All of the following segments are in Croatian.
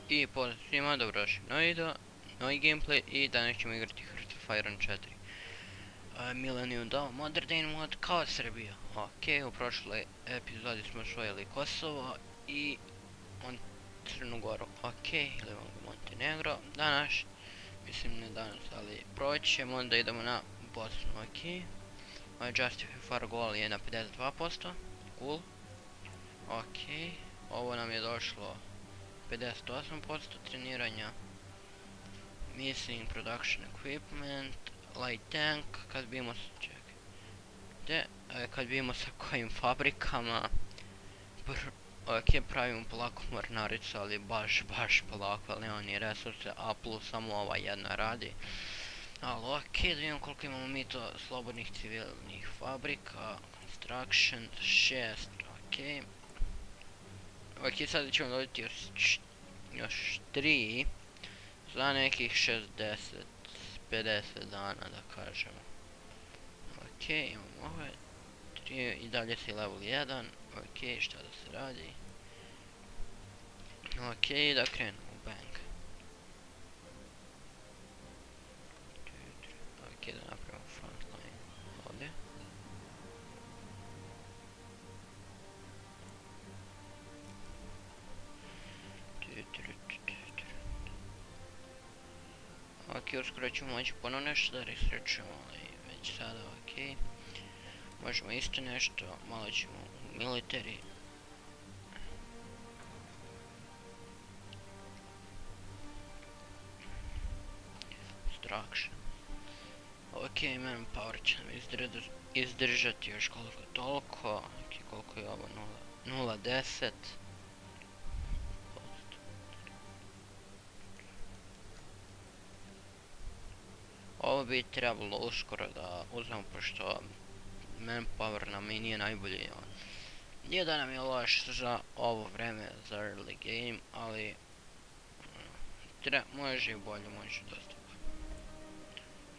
I pozdrav svima, dobrodošli u novi video, novi gameplay i danas ćemo igrati Hearts of Iron 4. Millennium Dawn, Modern Day mod kao Srbija. Ok, u prošloj epizodi smo osvojili Kosovo i Crnu Goru. Ok, ili Montenegro. Danas, mislim ne danas, ali proći ćemo, onda idemo na Bosnu. Ok, ovaj Justify goal je na 52%, cool. Ok, ovo nam je došlo 58% treniranja. Missing production equipment, light tank, kad bi imao kad bi imao sa kojim fabrikama. Ok, pravimo polako mornaricu, ali baš polako, ali nema ni resurse, a plus samo ova jedna radi. Ali ok, da vidimo koliko imamo mi to slobodnih civilnih fabrika. Construction 6, ok. Ok, sada ćemo dobiti još 3 za nekih 60-50 dana, da kažemo. Ok, imamo ove 3 i dalje si level 1. Ok, šta da se radi? Ok, da krenemo, bang. Ok, da napravimo frontline ovdje. Ok, uskoro ćemo moći ponovno nešto da researchujemo, ali već sada ok. Možemo isto nešto, malo ćemo u military. Construction. Ok, manpower će nam izdržati još koliko toliko. Ok, koliko je ovo 0.10. Ovo bi trebalo uskoro da uzmemo, pošto manpower nam i nije najbolji. Nije da nam je loš za ovo vreme, za early game, ali može i bolje, može dosta.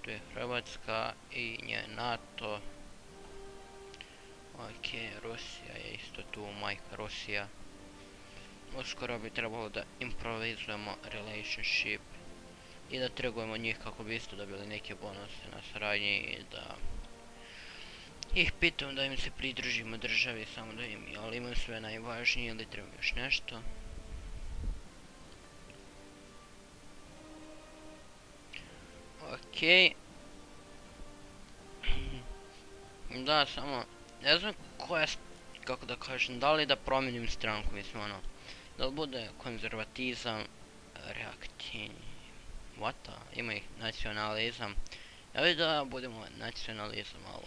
Tu je Hrvatska i nje NATO. Ok, Rusija je isto tu, majka Rusija. Uskoro bi trebalo da improvizujemo relationship i da trgujemo njih kako bi isto dobili neke bonuse na saradnji i da ih pitam da im se pridružimo državi, samo da im, ali imam sve najvažnije ili treba još nešto. Ok. Da, samo, ne znam koja, kako da kažem, da li da promijenim stranku, mislim ono, da li bude konzervatizam, reaktivni. Vata, ima ih nacionalizam. Ja vidim da budemo nacionalizam, ali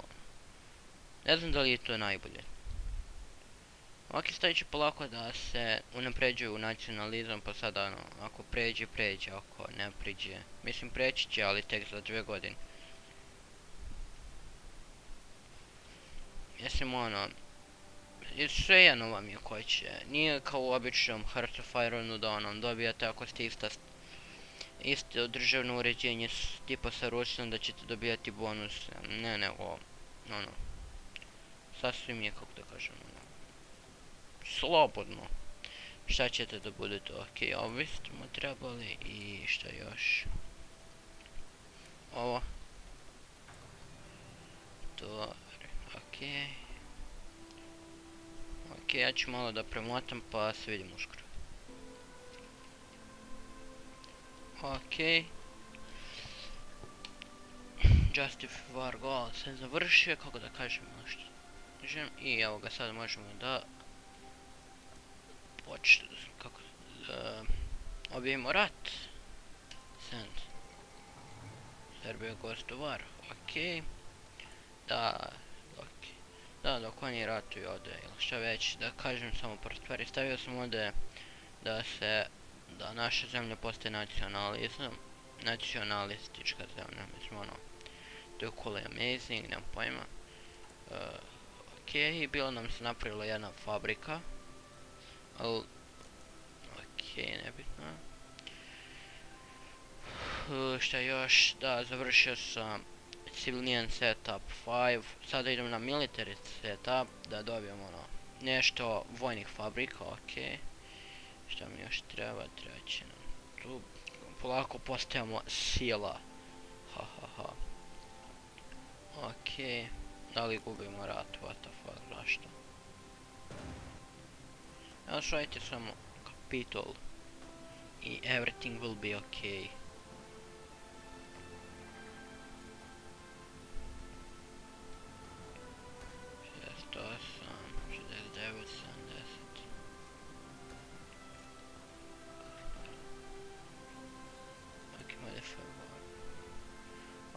ne znam da li je to najbolje. Ok, stavit ću polako da se unapređuju nacionalizam, pa sada ono, ako pređe, ako ne pređe. Mislim preći će, ali tek za 2 godine. Mislim ono, svejedno vam je ko će. Nije kao u običnom Hearts of Ironu da ono, dobijate ako ste isto državno uređenje tipa sa Rusijom da ćete dobijati bonus. Ne, nego ono, sasvim je, kako da kažem, ono, slobodno. Šta ćete da budete, ok, ovo smo trebali i šta još? Ovo. To, ok. Ok, ja ću malo da premotam pa se vidimo uskoro. Ok. Justify goal sam završio, kako da kažem nešto. I evo ga, sad možemo da objavimo rat. Send. Srbija gostovar. Ok. Da, ok. Da, dok oni ratuju ovdje, ili šta već, da kažem samo par stvari. Stavio sam ovdje da naša zemlja postaje nacionalistička zemlja, mislim ono, to je cool i amazing, nemam pojma. Ok, bilo nam se napravila jedna fabrika, ali, ok, nebitno. Šta još, da, završio sam civilian setup 5, sada idem na military setup, da dobijem ono, nešto vojnih fabrika, ok. Šta mi još treba? Treba će nam tu. Polako postajemo sila. Ha ha ha. Okej. Da li gubimo rat? What the fuck? Zašto? Evo šaljite samo Capitol. I everything will be okay.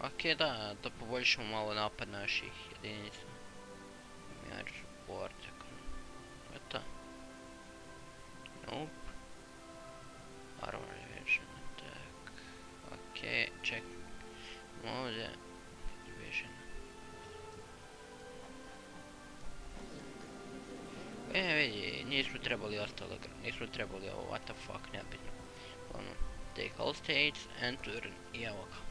Okej, da poboljšamo malo napad naših jedinica. Mirage support. Eto. Nope. Armor evasion attack. Okej, check. Ovdje. Evasion. Vidi, nismo trebali ostale gr... Nismo trebali ovo, what the fuck, nebitno. Ono, take all states and turn. I evo ga.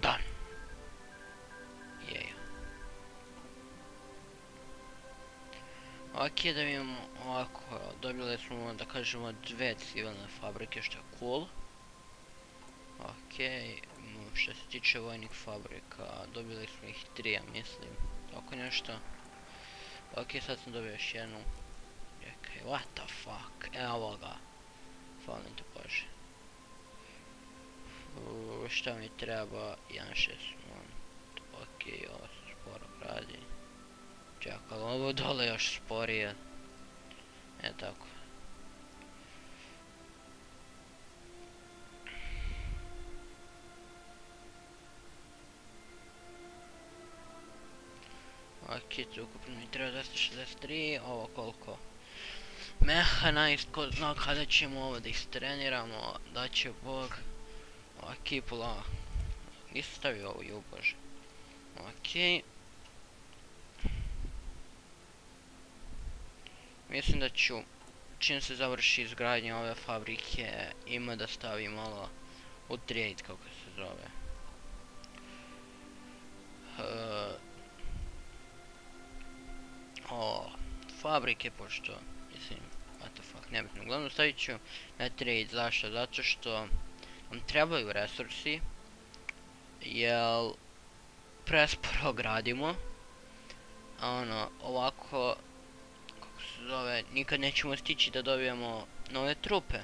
Done. Yeah. Ok, da vidimo ovako, dobili smo da kažemo 2 civilne fabrike, što je cool. Ok, što se tiče vojnih fabrika, dobili smo ih 3, ja mislim, tako nešto. Ok, sad sam dobio još jednu. Čekaj, what the fuck, evo ga. Hvala te Bože. Šta mi treba? 1.6. Ok, ovo se sporo radi. Čekaj, ali ovo dole još sporije. Tako. Ok, tu ukupno mi treba 263, ovo koliko? Mechanized, ko zna kada ćemo ovo da istreniramo, da će Bog. Ok, pola. Nisam stavio ovo, ju bože. Ok. Mislim da ću, čim se završi izgradnja ove fabrike, ima da stavim malo u trade, kako se zove. Fabrike, pošto, mislim, what the fuck, nebitno. Uglavnom stavit ću na trade, zašto? Zato što nam trebaju resursi, jel presporo gradimo. Ono, ovako, kako se zove, nikad nećemo stići da dobijemo nove trupe.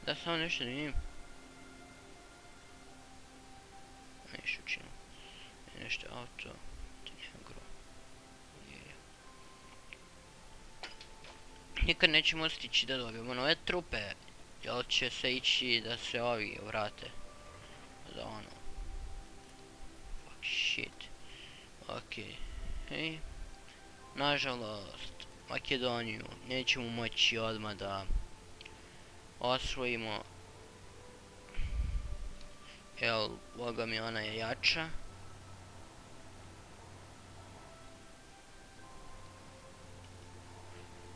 Da samo nešto da vidim. Nešto učinu. Nešto auto. Nikad nećemo stići da dobijemo nove trupe. Jel će se ići da se ovi vrate. Za ono. Fuck shit. Okej. Hej. Nažalost, Makedoniju nećemo moći odmah da osvojimo. Jel, boga mi ona je jača.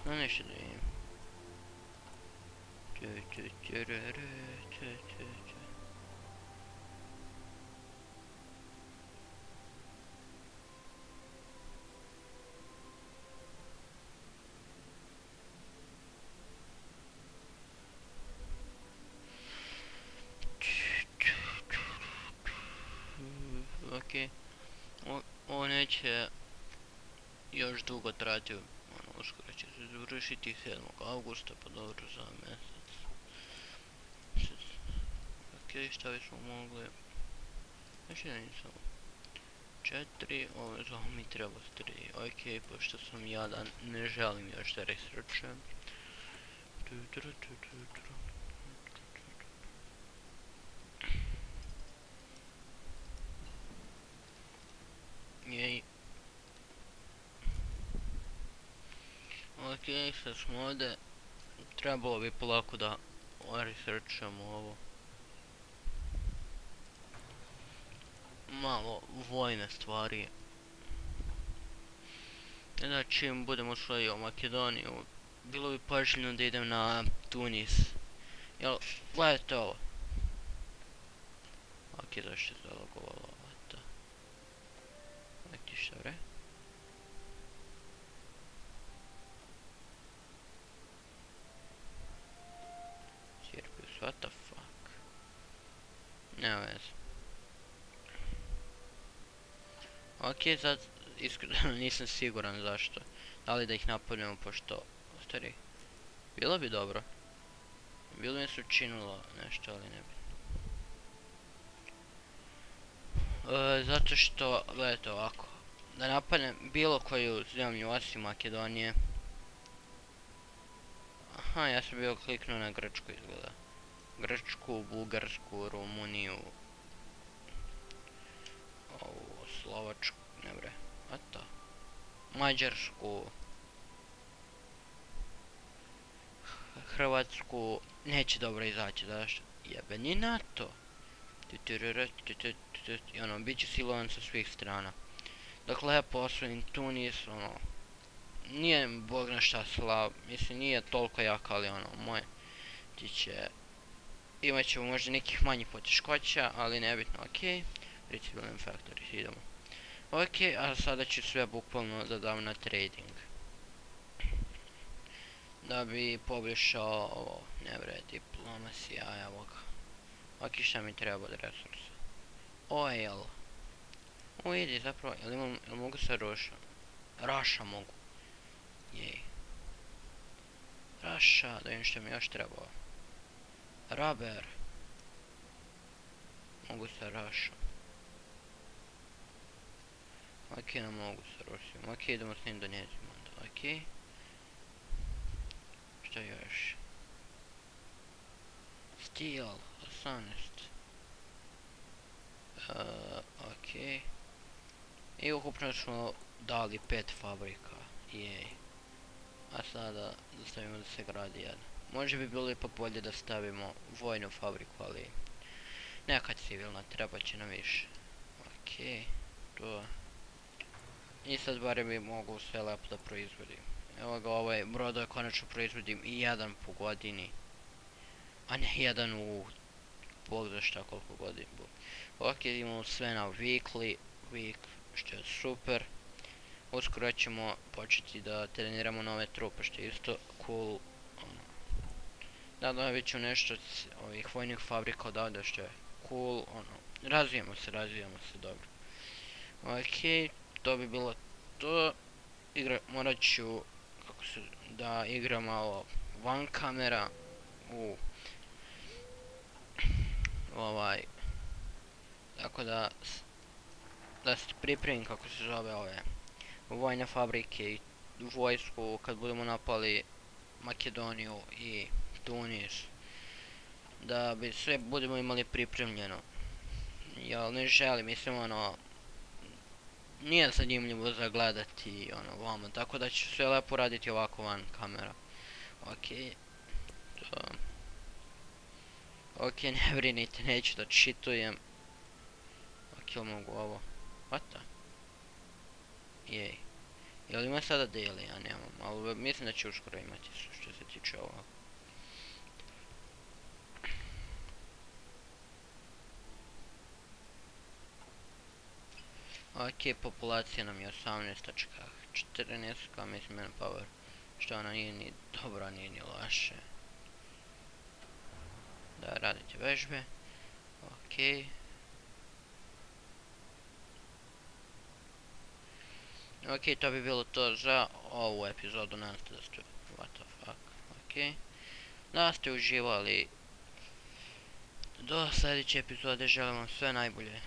No nešto da vidim. Ok, ovo neće još dugo trati, uskoro će se završiti 7. augusta, pa dobro za mjesec. Ok, šta bismo mogli? Još jedan nisam. 4, ovo mi treba 3. Ok, pošto sam jadan, ne želim još da researchujem. Jej. Ok, sad smo ovdje. Trebalo bi polako da researchujemo ovo. Malo vojne stvari. Da čim budemo osvojio Makedoniju, bilo bi poželjno da idem na Tunis. Jel, gledajte ovo. Ok, zašto se zalogovalo ovo? Ok, šta vre? nema veze. Ok, sad iskreno nisam siguran zašto. Da li da ih napadnemo pošto... Stari, bilo bi dobro. Bilo mi se učinilo nešto, ali ne bi. Zato što, gledajte ovako. Da napadnem bilo koju zemlju osim Makedonije. Aha, ja sam bio kliknuo na Grčku izgleda. Grčku, Bugarsku, Rumuniju. Ovu, Slovačku, ne bre, a to? Mađarsku. Hrvatsku, neće dobro izaći, zašto? Jebeni NATO. I ono, bit će silovan sa svih strana. Dakle, ja posvojem Tunis, ono, nije bog na šta slab, mislim nije toliko jak, ali ono, moje ti će, imat ćemo možda nekih manjih poteškoća, ali nebitno, okej. Reciprocal Factories, idemo. Ok, a sada ću sve bukvalno da dam na trading. Da bi poboljšao ovo, ne bre, diplomacija, evo ga. Ok, šta mi treba od resursa? Oil. Idi zapravo, jel mogu sa Russia? Russia mogu. Jej. Russia, da vidim što mi još trebao. Rubber. Mogu sa Russia. Ok, ne mogu sa Rusijom. Ok, idemo s Indonezijom onda, ok. Šta još? Steel, 18. Ok. I ukupno smo dali 5 fabrika. Jej. A sada da stavimo da se gradi jedna. Možda bi bilo ipak bolje da stavimo vojnu fabriku, ali neka civilna, treba će nam više. Ok, to. I sad barem bi mogu sve lepo da proizvodim. Evo ga, ovaj brodo konačno proizvodim i jedan po godini. A ne jedan u bog za šta koliko godina. Ok, imamo sve na weekly, što je super. Uskoro ćemo početi da treniramo nove trupe, što je isto cool. Da, dobit ću nešto od ovih vojnih fabrika odavde, što je cool. Razvijamo se dobro. Ok, to bi bilo to. Morat ću da igram malo van kamera u ovaj, tako da se pripremim kako se zove ove vojne fabrike i vojsku kad budemo napali Makedoniju i Tunis, da bi sve budemo imali pripremljeno. Jel ne želim, mislim ono, nije zanimljivo za gledati ono vamo, tako da ću sve lepo raditi ovako van kamera. Ok, to. Ok, ne brinite, neću da čitujem. Ok, ili mogu ovo? What the? Jej. Jel ima sada daily? Ja nemam, ali mislim da će uskoro imati što se tiče ovoga. Ok, populacija nam je 18.14, kao mislim manpower, što ona nije ni dobra, nije ni loše. Da radite vežbe. Ok. Ok, to bi bilo to za ovu epizodu, nadam se da ste, what the fuck, ok. Da ste uživali. Do sljedeće epizode želim vam sve najbolje.